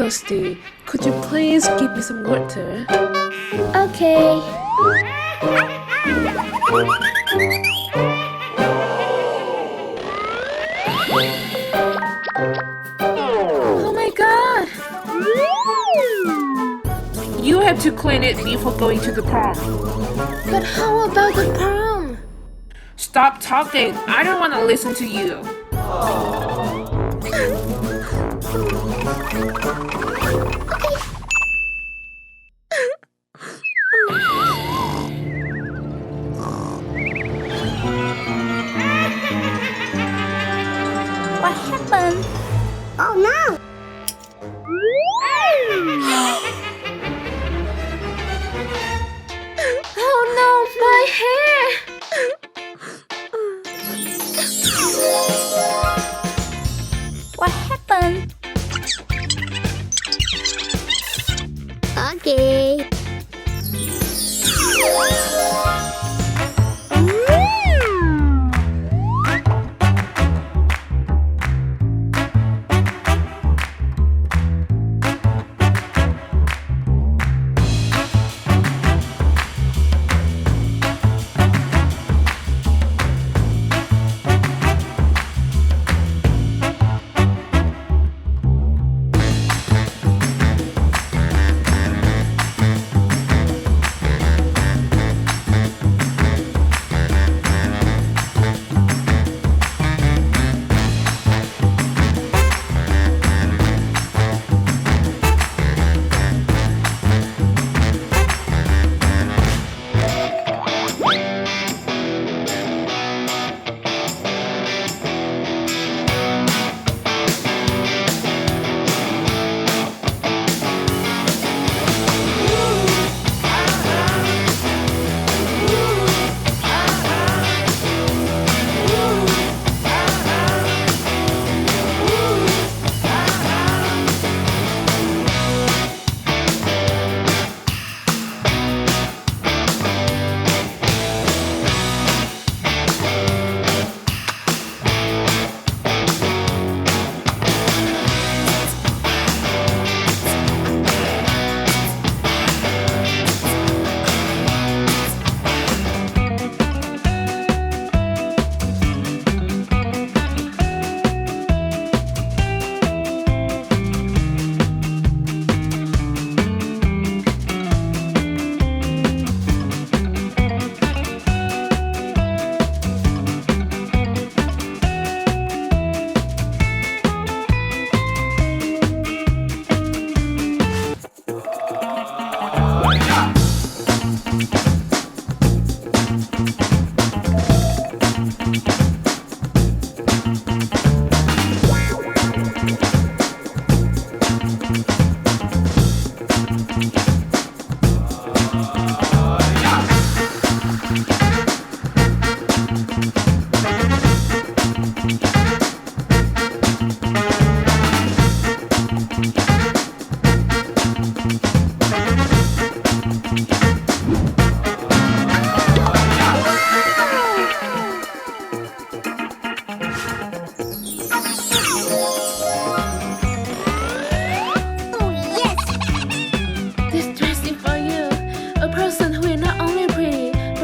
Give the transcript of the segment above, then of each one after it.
thirsty. Could you please give me some water? Okay. Oh my god! You have to clean it before going to the prom. But how about the prom? Stop talking. I don't want to listen to you. What happened? Oh no! Oh no, my hair! What happened? Okay.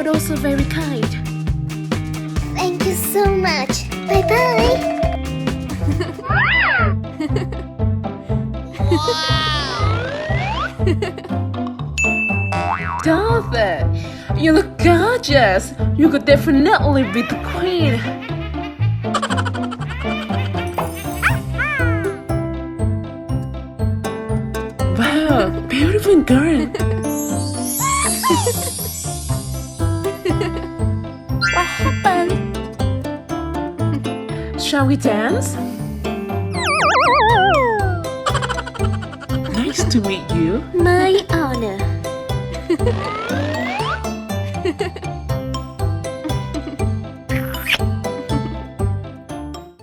Also very kind. Thank you so much. Bye-bye. Dorothy, you look gorgeous. You could definitely be the queen. Wow, beautiful girl. What happened? Shall we dance? Nice to meet you. My honor.